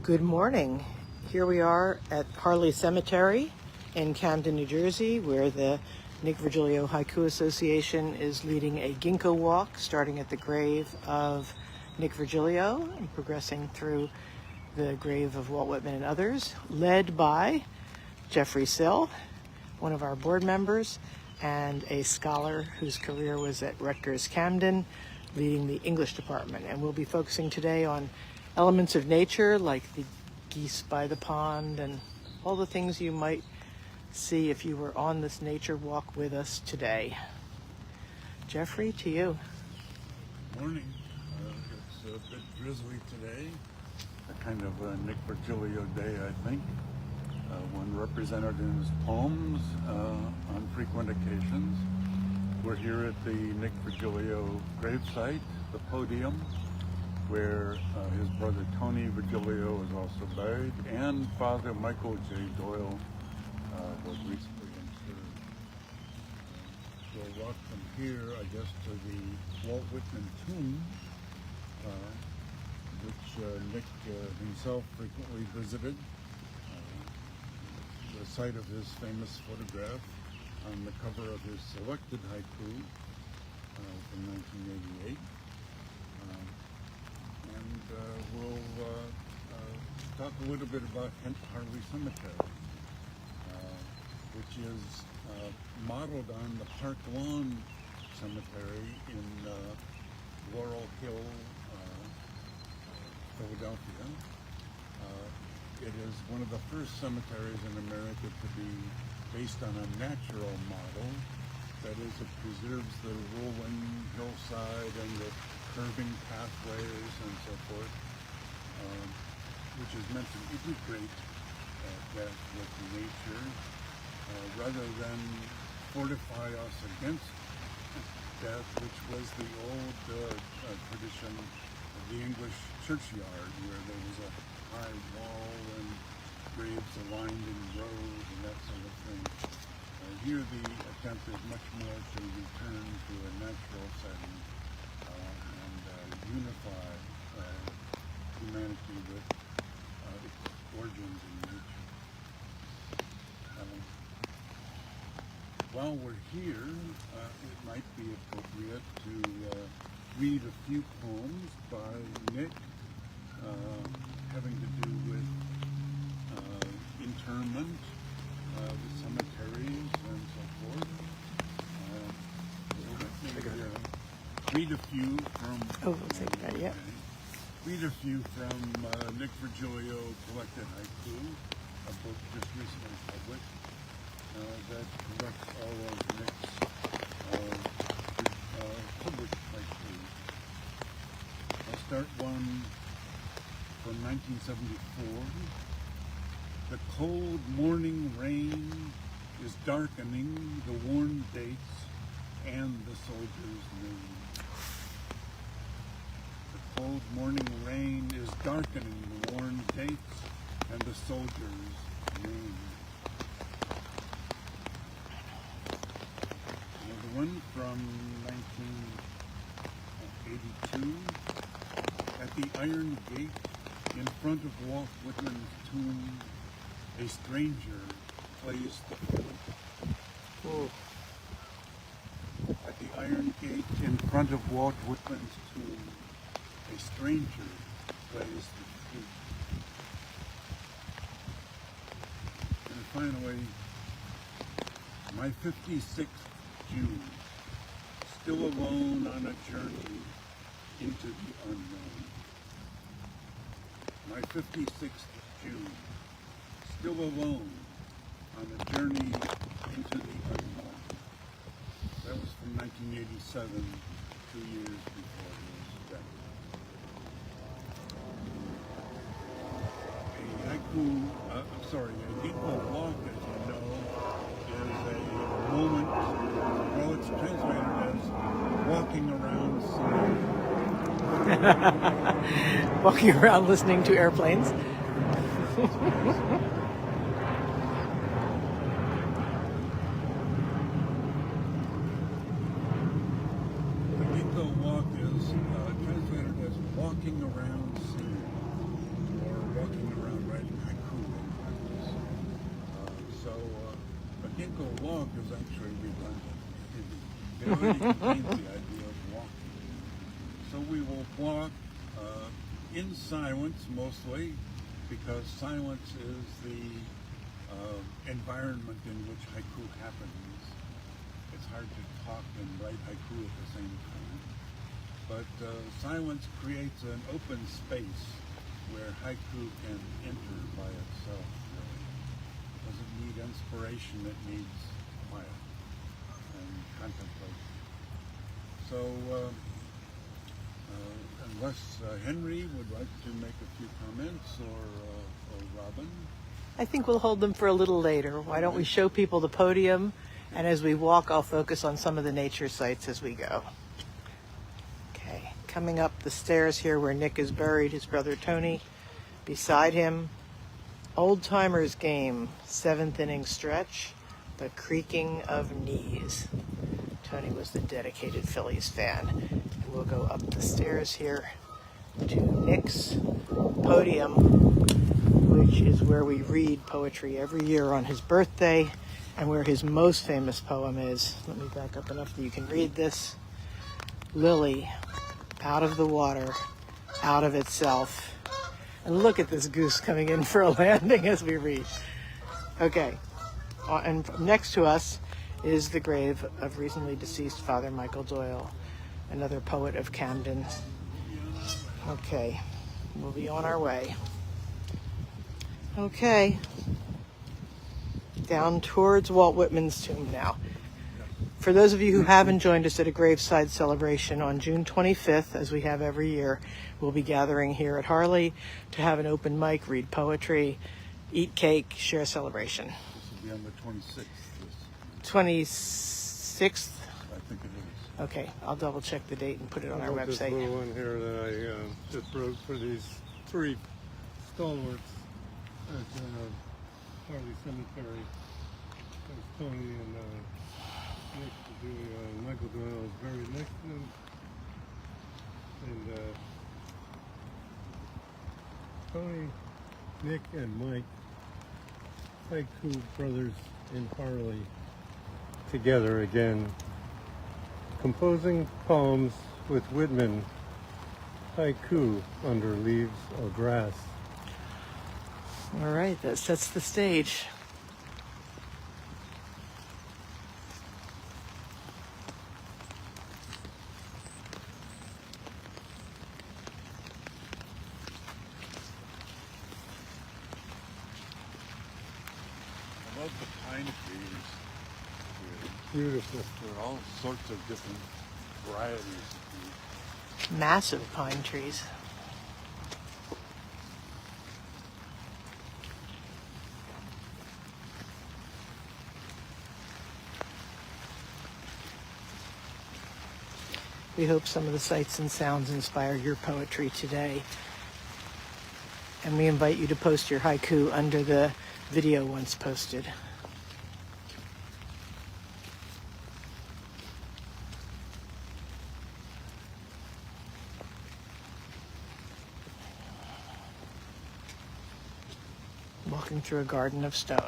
Good morning. Here we are at Harleigh Cemetery in Camden, New Jersey, where the Nick Virgilio Haiku Association is leading a Ginkgo walk, starting at the grave of Nick Virgilio and progressing through the grave of Walt Whitman and others, led by Geoffrey Sill, one of our board members, and a scholar whose career was at Rutgers Camden, leading the English department. And we'll be focusing today on elements of nature like the geese by the pond and all the things you might see if you were on this nature walk with us today. Geoffrey, to you. Morning. It's a bit drizzly today, a kind of a Nick Virgilio day, I think. One represented in his poems on frequent occasions. We're here at the Nick Virgilio gravesite, the podium, where his brother Tony Virgilio is also buried, and Father Michael J. Doyle was recently interred. We'll walk from here, I guess, to the Walt Whitman tomb, which Nick himself frequently visited. The site of his famous photograph on the cover of his selected haiku from 1988. We'll talk a little bit about Harleigh Cemetery, which is modeled on the Park Lawn Cemetery in Laurel Hill, Philadelphia. It is one of the first cemeteries in America to be based on a natural model. That is, it preserves the rolling hillside and the curving pathways and so forth, which is meant to integrate that with nature rather than fortify us against death, which was the old tradition of the English churchyard, where there was a high wall and graves aligned in rows and that sort of thing. Here the attempt is much more to return to a natural setting and unify humanity with its origins in nature. While we're here, it might be appropriate to read a few poems by Nick having to do with interment, with cemeteries and so forth. Read a few from read a few from Nick Virgilio Collected Haiku, a book just recently published that collects all of Nick's published haikus. I'll start one from 1974. The cold morning rain is darkening the worn dates and the soldier's name. The cold morning rain is darkening the worn dates and the soldier's name. Another one from 1982. At the Iron Gate, in front of Walt Whitman's tomb, a stranger plays the flute. At the Iron Gate, in front of Walt Whitman's tomb, a stranger plays the flute. And finally, my 56th June, still alone on a journey into the unknown. My 56th June, still alone on a journey into the unknown. That was from 1987, 2 years before his death. A Ginkgo walk, as you know, is a moment, well, it's translated as walking around singing. Walking around listening to airplanes. The Ginkgo walk is translated as walking around singing or walking because actually we learned it already contains the idea of walking. So we will walk in silence mostly, because silence is the environment in which haiku happens. It's hard to talk and write haiku at the same time. But silence creates an open space where haiku can enter by itself, really. It doesn't need inspiration, it needs quiet and contemplation. So, unless Henry would like to make a few comments, or Robin. I think we'll hold them for a little later. Why don't we show people the podium, and as we walk, I'll focus on some of the nature sites as we go. Okay, coming up the stairs here where Nick is buried, his brother Tony. Beside him, Old Timers Game, 7th inning stretch, the creaking of knees. Tony was the dedicated Phillies fan. And we'll go up the stairs here to Nick's podium, which is where we read poetry every year on his birthday, and where his most famous poem is. Let me back up enough that you can read this. Lily, out of the water, out of itself. And look at this goose coming in for a landing as we read. Okay, and next to us is the grave of recently deceased Father Michael Doyle, another poet of Camden. Okay, we'll be on our way. Okay, down towards Walt Whitman's tomb now. For those of you who haven't joined us at a graveside celebration on June 25th, as we have every year, we'll be gathering here at Harleigh to have an open mic, read poetry, eat cake, share a celebration. This will be on the 26th. 26th? I think it is. Okay, I'll double check the date and put it on our This website. little one here that I just wrote for these three stalwarts at Harleigh Cemetery. There's Tony and Nick, Michael Doyle is buried next to him. And Tony, Nick, and Mike, haiku brothers in Harleigh, together again, composing poems with Whitman, haiku under leaves of grass. All right, that sets the stage. I love the pine trees. Beautiful. There are all sorts of different varieties of trees. Massive pine trees. We hope some of the sights and sounds inspire your poetry today. And we invite you to post your haiku under the video once posted. Walking through a garden of stone.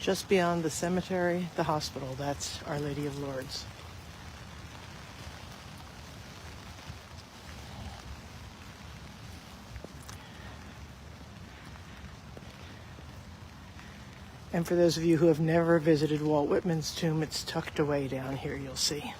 Just beyond the cemetery, the hospital, that's Our Lady of Lourdes. And for those of you who have never visited Walt Whitman's tomb, it's tucked away down here, you'll see.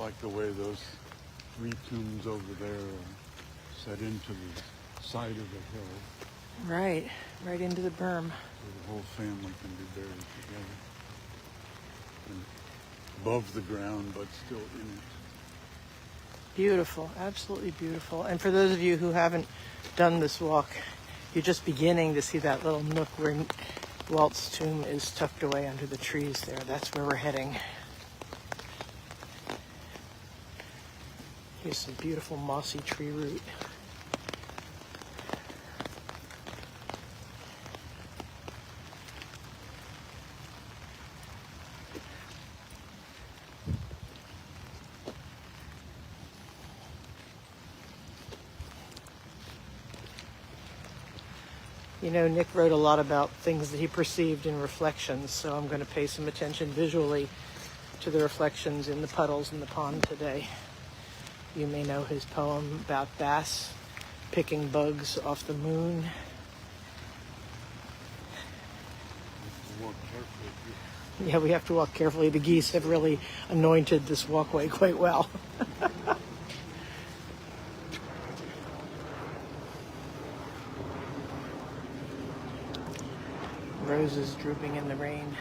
like the way those three tombs over there are set into the side of the hill, Right, right into the berm. so the whole family can be buried together. And above the ground, but still in it. Beautiful, absolutely beautiful. And for those of you who haven't done this walk, you're just beginning to see that little nook where Walt's tomb is tucked away under the trees there. That's where we're heading. Here's some beautiful mossy tree root. You know, Nick wrote a lot about things that he perceived in reflections, so I'm going to pay some attention visually to the reflections in the puddles in the pond today. You may know his poem about bass picking bugs off the moon. Walk carefully. Yeah, we have to walk carefully. The geese have really anointed this walkway quite well. Roses drooping in the rain.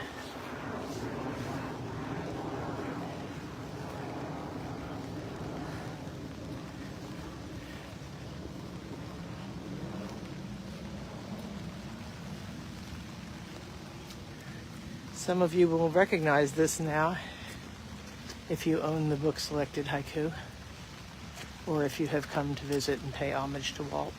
Some of you will recognize this now if you own the book Selected Haiku, or if you have come to visit and pay homage to Walt.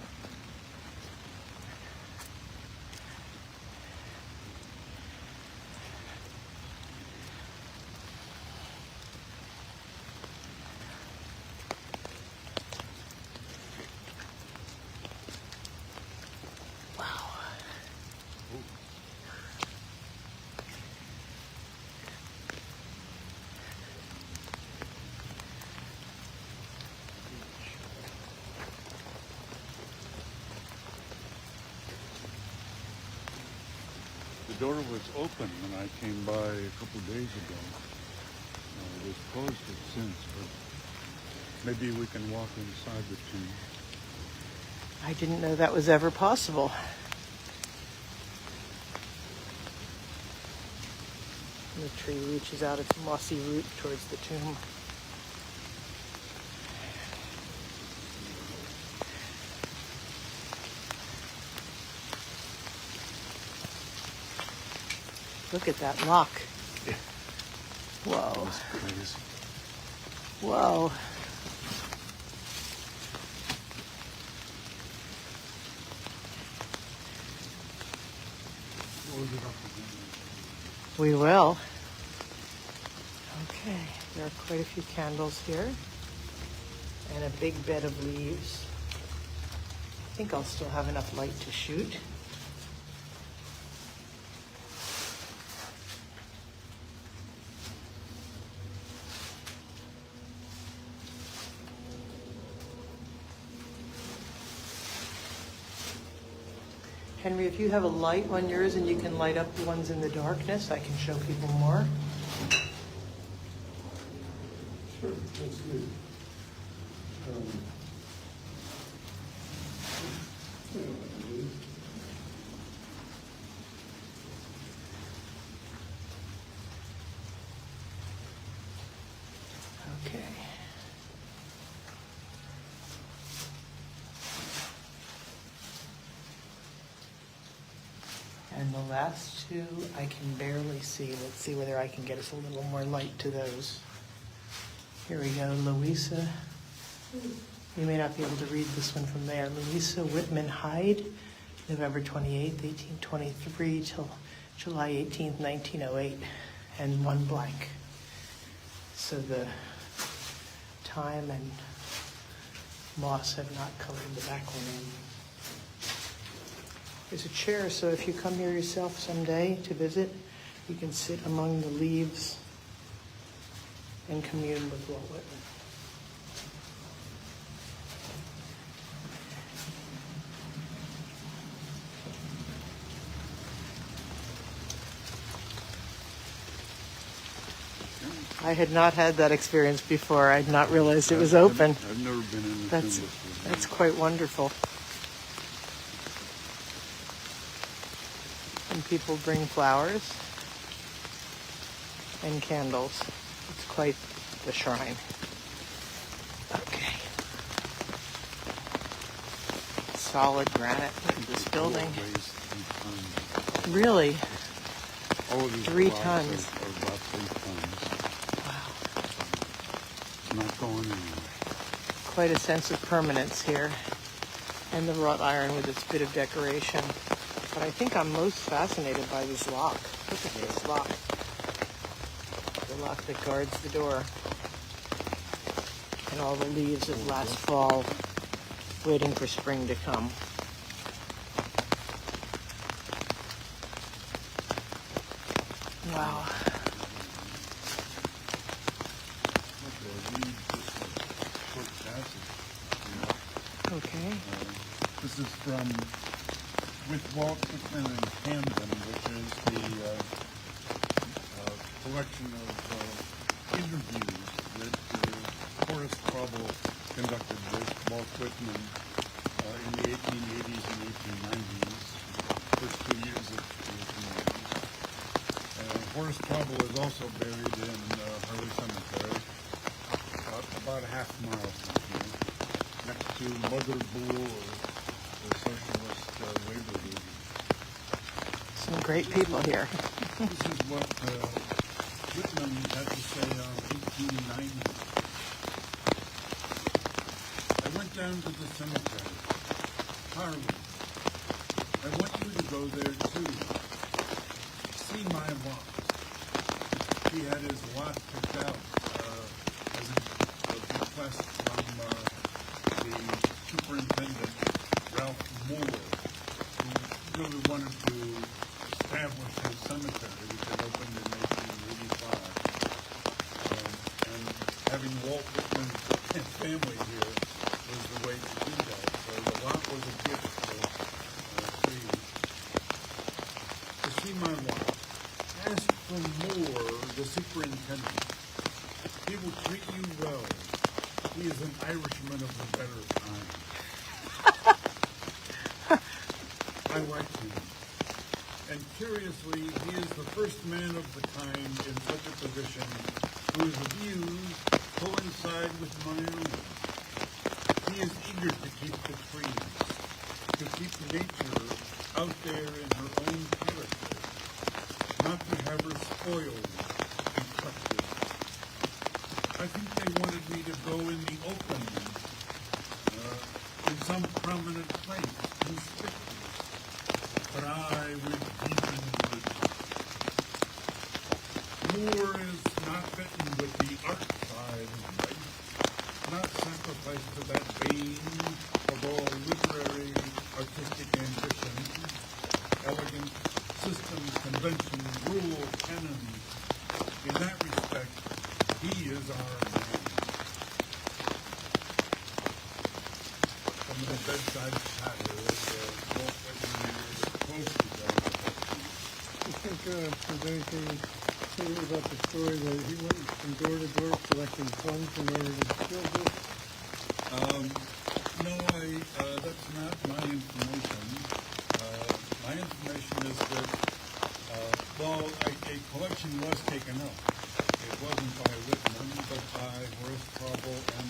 The door was open when I came by a couple days ago. It was closed it since, but maybe we can walk inside the tomb. I didn't know that was ever possible. The tree reaches out its mossy root towards the tomb. Look at that lock. Whoa. That's crazy. Whoa. Close it up again. We will. Okay, there are quite a few candles here and a big bed of leaves. I think I'll still have enough light to shoot. Henry, if you have a light on yours and you can light up the ones in the darkness, I can show people more. Sure, that's good. Okay. And the last two I can barely see. Let's see whether I can get us a little more light to those. Here we go, Louisa. You may not be able to read this one from there. Louisa Whitman Hyde, November 28th, 1823 till July 18th, 1908, and one blank. So the time and moss have not colored the back one in. There's a chair, so if you come here yourself someday to visit, you can sit among the leaves and commune with Walt Whitman. I had not had that experience before. I had not realized it was open. I've never been in a That's tomb before. that's quite wonderful. And people bring flowers and candles. It's quite the shrine. Okay. Solid granite in this building. Really? All of these 3 blocks tons. Are about 3 tons. Wow. It's not going anywhere. Quite a sense of permanence here. And the wrought iron with its bit of decoration. But I think I'm most fascinated by this lock. Look at this lock. The lock that guards the door. And all the leaves of last fall waiting for spring to come. Wow. Okay. This is from With Walt Whitman and Camden, which is the collection of interviews that Horace Trouble conducted with Walt Whitman in the 1880s and 1890s, first 2 years of the 1890s. Horace Trouble is also buried in Harleigh Cemetery, about a half mile from here, next to Mother Bull, or the socialist labor leader. Some great people here. This is what Whitman had to say on 1890. I went down to the cemetery. Harleigh, I want you to go there too. See my lot. He had his lot picked out as a request from the superintendent, Ralph Moore, who really wanted to establish his cemetery, which had opened in 1885. And having Walt Whitman and family here was the way to do that. So the lot was a gift for to see my lot. Ask for Moore, the superintendent. He will treat you well. He is an Irishman of the better kind. I like him. And curiously, he is the first man of the kind in such a position whose views coincide with my own. He is eager to keep the trees, to keep nature out there in her own character, not to have her spoiled and corrupted. I think they wanted me to go in the open, in some prominent place, conspicuous, but I would deepen the Moore is not bitten with the art side of life, not sacrificed to that vein of all literary, artistic ambition, elegant systems, conventions, rule, canon. In that respect, he is our man. Some of the bedside chatter that Walt Whitman was close to that. I think there's anything about the story that he went from door to door collecting funds in order to build this? No, that's not my information. My information is that, a collection was taken up. It wasn't by Whitman, but by Horace Trouble and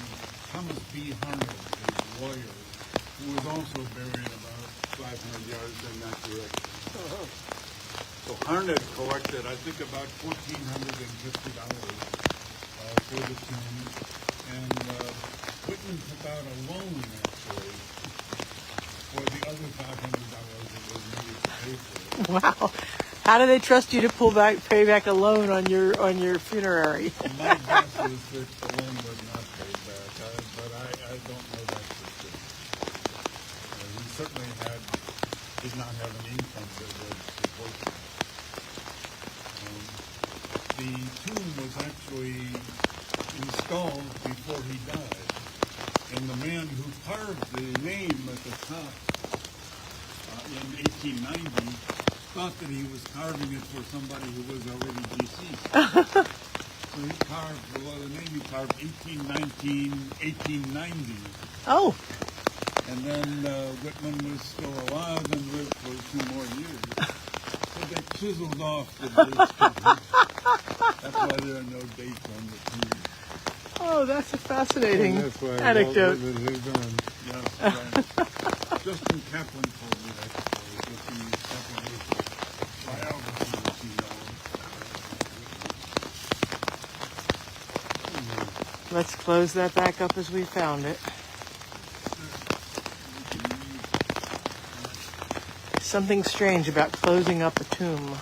Thomas B. Harleigh, his lawyer, who was also buried about 500 yards in that direction. Uh-huh. So Harnett collected, I think, about $1,450 for the tomb, and Whitman took out a loan, actually, for the other $500 that was needed to pay for it. Wow. How do they trust you to pay back a loan on your funerary? My guess is that the loan was not paid back, but I don't know that for sure. He certainly did not have an income that would support him. The tomb was actually installed before he died, and the man who carved the name at the top in 1890 thought that he was carving it for somebody who was already deceased. So he carved, well, the name he carved 1819, 1890. Oh, And then Whitman was still alive and lived for 2 more years. So they chiseled off the dates. That's why there are no dates on the tomb. oh, that's a fascinating And that's why anecdote. Walt Whitman lived on. Yes, right. Justin Kaplan told me that story. Justin Kaplan was biography, as you know. Let's close that back up as we found it. Something strange about closing up a tomb.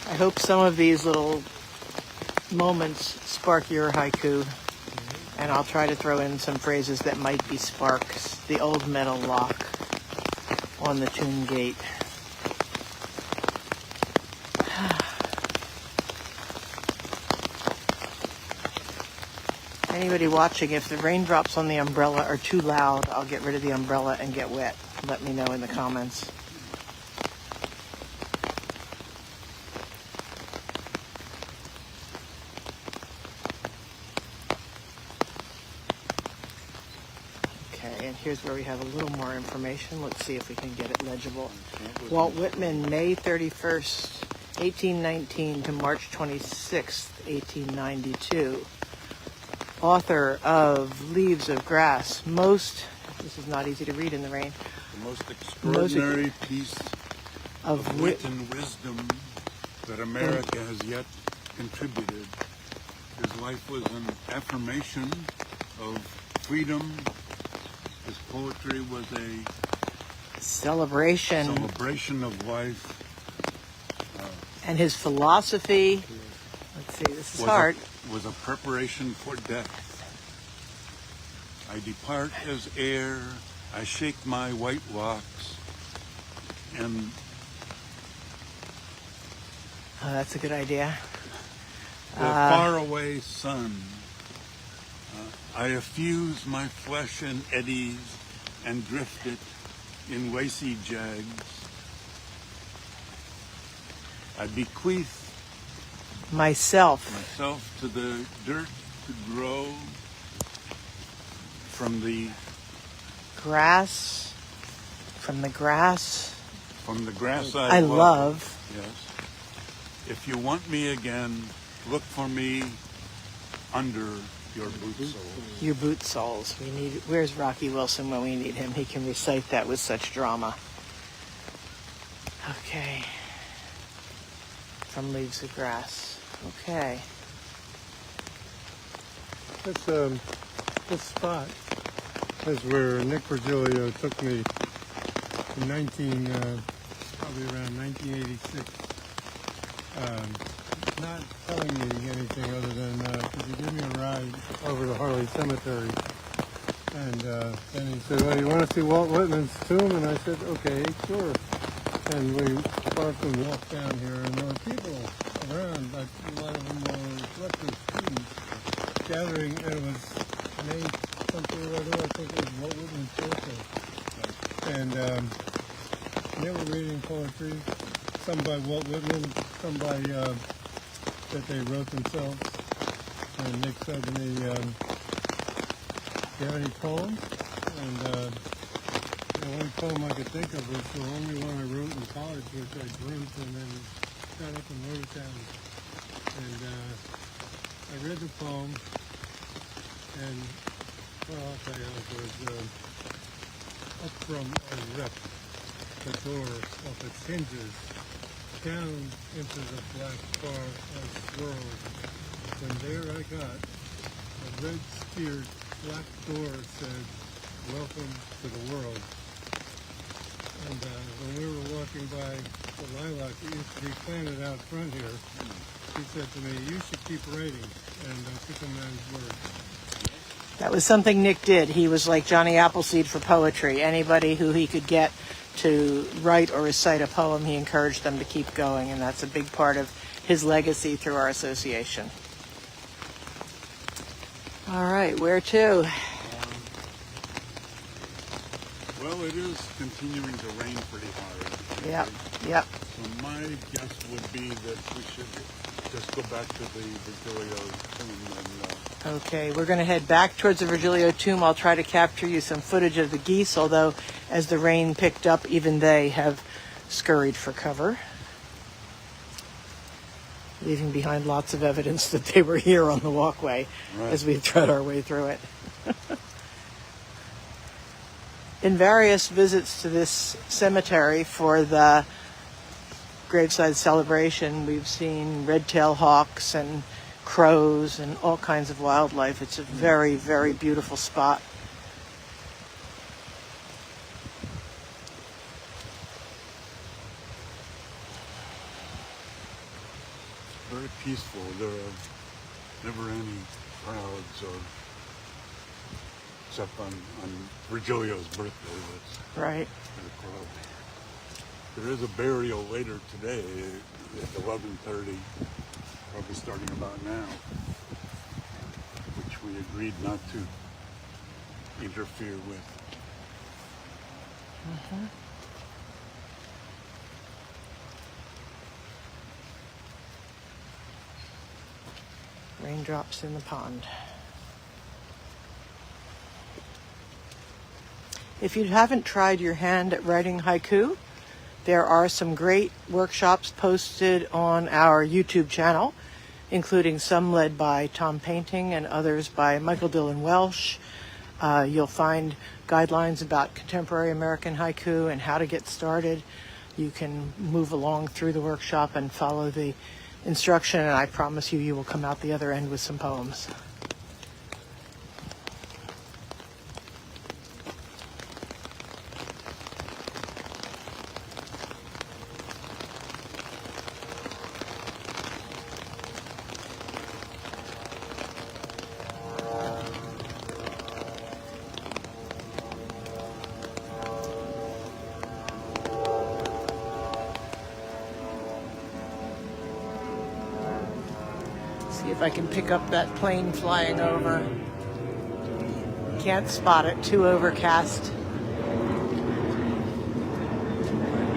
I hope some of these little moments spark your haiku, and I'll try to throw in some phrases that might be sparks. The old metal lock on the tomb gate. Anybody watching, if the raindrops on the umbrella are too loud, I'll get rid of the umbrella and get wet. Let me know in the comments. Okay, and here's where we have a little more information. Let's see if we can get it legible. Walt Whitman, May 31st, 1819 to March 26th, 1892. Author of Leaves of Grass. This is not easy to read in the rain. The most extraordinary piece of wit wi- and wisdom that America has yet contributed. His life was an affirmation of freedom. His poetry was a celebration. of life. And his philosophy. Let's see, this is hard. Was a preparation for death. I depart as air, I shake my white locks, and Oh, that's a good idea. the faraway sun. I effuse my flesh in eddies and drift it in lacy jags. I bequeath Myself. to the dirt to grow from the Grass. I love. Yes. If you want me again, look for me under your boot soles. Your boot soles. Where's Rocky Wilson when we need him? He can recite that with such drama. Okay. From Leaves of Grass. Okay. This spot is where Nick Virgilio took me in probably around 1986. Not telling me anything other than could you give me a ride over to Harleigh Cemetery? And then he said, well, you want to see Walt Whitman's tomb? And I said, okay, sure. And we parked and walked down here, and there were people around, like a lot of them were collective students gathering, and it was May something or other, I think it was Walt Whitman's birthday. And they were reading poetry, some by Walt Whitman, some by that they wrote themselves. And Nick said to me, do you have any poems? And the only poem I could think of was the only one I wrote in college, which I dreamt and then got up and wrote it down. And I read the poem, and well, I'll tell you, it was up from a rep, the door of its hinges, down into the black bar I swirled. And there I got a red-steered black door that said, "Welcome to the world." And when we were walking by the lilac that used to be planted out front here, he said to me, you should keep writing, and I took him at his word. That was something Nick did. He was like Johnny Appleseed for poetry. Anybody who he could get to write or recite a poem, he encouraged them to keep going, and that's a big part of his legacy through our association. All right, where to? Well, it is continuing to rain pretty hard. Yep, yep. So my guess would be that we should just go back to the Virgilio tomb and Okay, we're going to head back towards the Virgilio tomb. I'll try to capture you some footage of the geese, although as the rain picked up, even they have scurried for cover, leaving behind lots of evidence that they were here on the walkway as we thread our way through it. In various visits to this cemetery for the graveside celebration, we've seen red-tailed hawks and crows and all kinds of wildlife. It's a very, very beautiful spot. very peaceful. There are never any crowds or except on Virgilio's birthday. That's Right. a crowd. There is a burial later today at 11:30, probably starting about now, which we agreed not to interfere with. Mm-hmm. Raindrops in the pond. If you haven't tried your hand at writing haiku, there are some great workshops posted on our YouTube channel, including some led by Tom Painting and others by Michael Dillon Welsh. You'll find guidelines about contemporary American haiku and how to get started. You can move along through the workshop and follow the instruction, and I promise you, you will come out the other end with some poems. See if I can pick up that plane flying over. Can't spot it, too overcast. To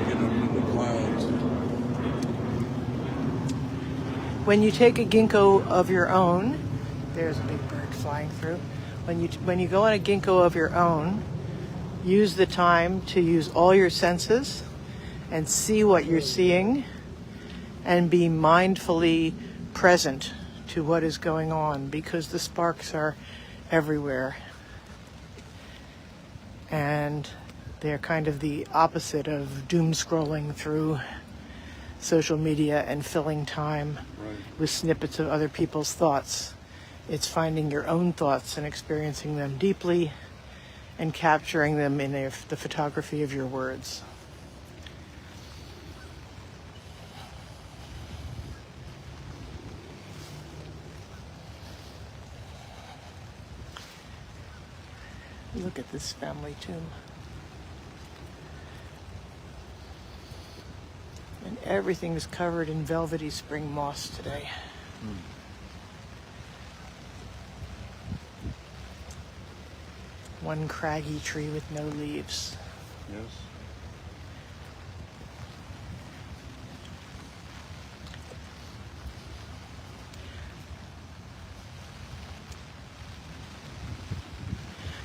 get up in the clouds. When you take a ginkgo of your own, there's a big bird flying through. When you go on a ginkgo of your own, use the time to use all your senses and see what you're seeing and be mindfully present to what is going on, because the sparks are everywhere. And they're kind of the opposite of doom scrolling through social media and filling time with snippets of other people's thoughts. It's finding your own thoughts and experiencing them deeply and capturing them in the photography of your words. Look at this family tomb. And everything is covered in velvety spring moss today. One craggy tree with no leaves. Yes.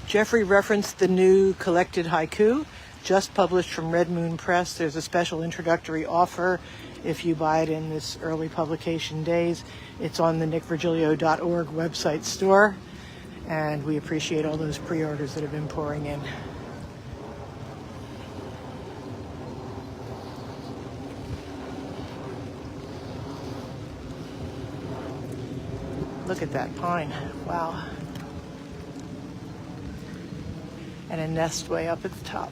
Geoffrey referenced the new collected haiku, just published from Red Moon Press. There's a special introductory offer if you buy it in this early publication days. It's on the nickvirgilio.org website store, and we appreciate all those pre-orders that have been pouring in. Look at that pine. Wow. And a nest way up at the top.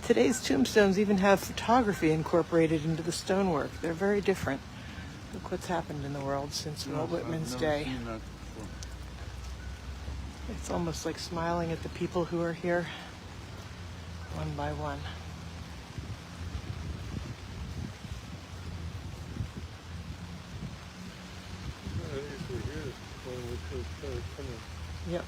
Today's tombstones even have photography incorporated into the stonework. They're very different. Look what's happened in the world since Walt Whitman's day. Seen that before. It's almost like smiling at the people who are here, one by one. Yep.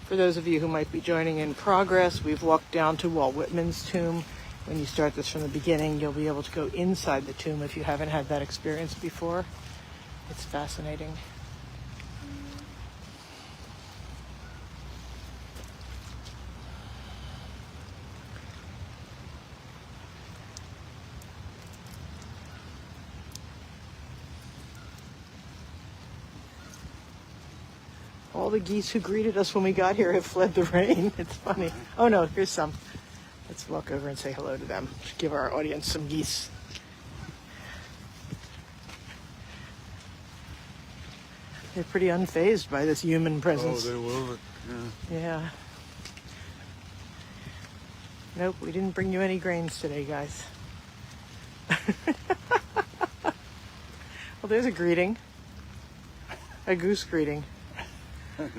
For those of you who might be joining in progress, we've walked down to Walt Whitman's tomb. When you start this from the beginning, you'll be able to go inside the tomb if you haven't had that experience before. It's fascinating. All the geese who greeted us when we got here have fled the rain. It's funny. Oh no, here's some. Let's walk over and say hello to them. Give our audience some geese. They're pretty unfazed by this human presence. Oh, they love it. Yeah. Yeah. Nope, we didn't bring you any grains today, guys. Well, there's a greeting. A goose greeting. I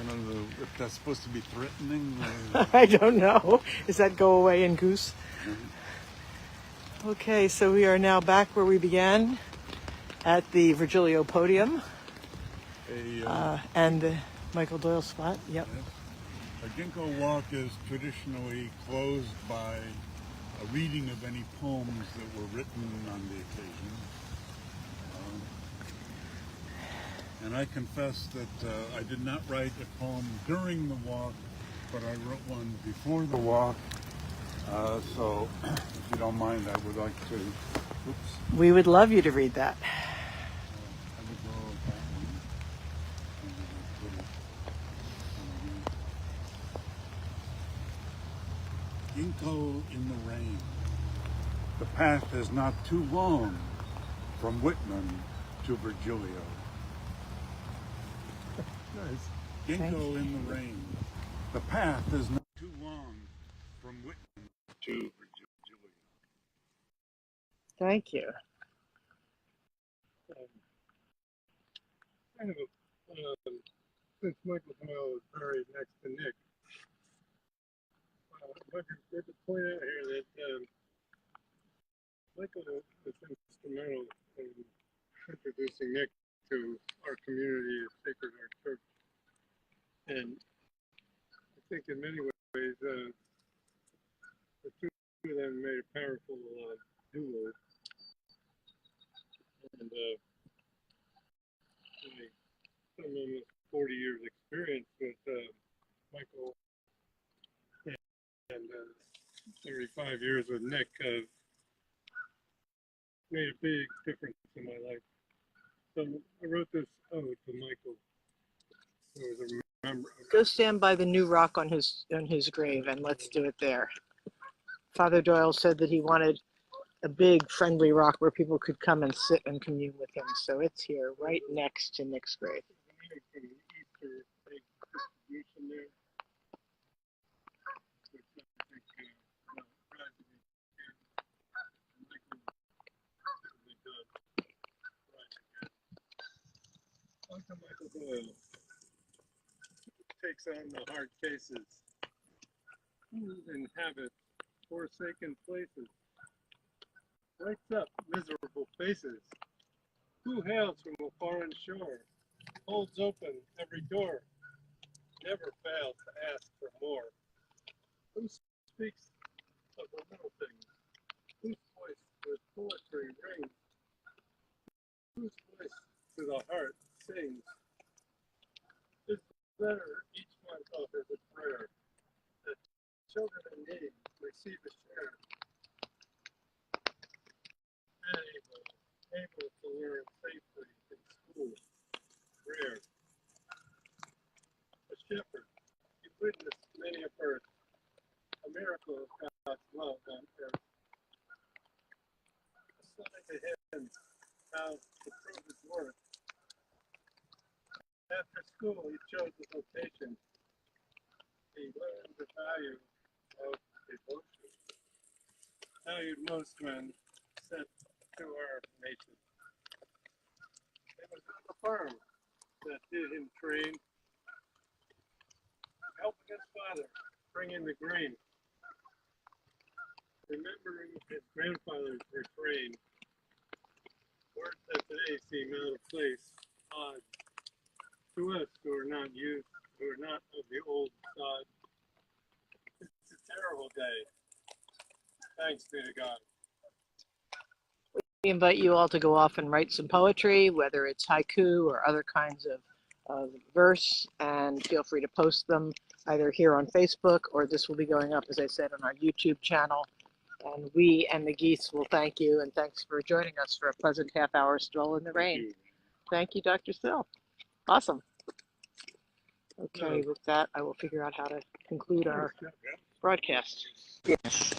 don't know if that's supposed to be threatening. Or... I don't know. Does that go away in goose? Okay, so we are now back where we began at the Virgilio podium and the Michael Doyle spot. Yep. A ginkgo walk is traditionally closed by a reading of any poems that were written on the occasion. And I confess that I did not write a poem during the walk, but I wrote one before the walk. So, if you don't mind, I would like to. Oops. We would love you to read that. I would go with that one. Ginkgo in the rain. The path is not too long from Whitman to Virgilio. Nice. Ginkgo in the rain. The path is not too long from Whitman to Virgilio. Thank you. Kind of since Michael Doyle was buried next to Nick, I'd like to point out here that Michael was instrumental in introducing Nick to our community of Sacred Heart Church. And I think in many ways, the two of them made a powerful duo. And some almost 40 years experience with Michael and 35 years with Nick made a big difference in my life. So I wrote this ode to Michael. It was Go stand by the new rock on his grave and let's do it there. Father Doyle said that he wanted a big friendly rock where people could come and sit and commune with him. So it's here right next to Nick's grave. from the Easter big distribution there, which I think tragedy and Michael certainly does rise again. Uncle Michael Doyle takes on the hard cases. Who inhabits forsaken places? Lights up miserable faces. Who hails from a foreign shore? Holds open every door. Never fails to ask for more. Who speaks of the little things? Whose voice with poetry rings? Whose voice to the heart sings? This letter each month offers a prayer that children in need receive a share. Able to learn safely in school. Rare. A shepherd, he witnessed many a birth, a miracle of God's love on earth. A sign to him how to prove his worth. After school, he chose a vocation. He learned the value of devotion. Valued most when sent to our nation. It was on the farm that did him train, helping his father bring in the grain. Remembering his grandfather's refrain, words that today seem out of place, odd to us who are not youth, who are not of the old sod. It's a terrible day. Thanks be to God. We invite you all to go off and write some poetry, whether it's haiku or other kinds of verse, and feel free to post them either here on Facebook, or this will be going up, as I said, on our YouTube channel. And we and the geese will thank you, and thanks for joining us for a pleasant half-hour stroll in the rain. Thank you, Dr. Sill. Awesome. Okay, with that, I will figure out how to conclude our broadcast. Yes.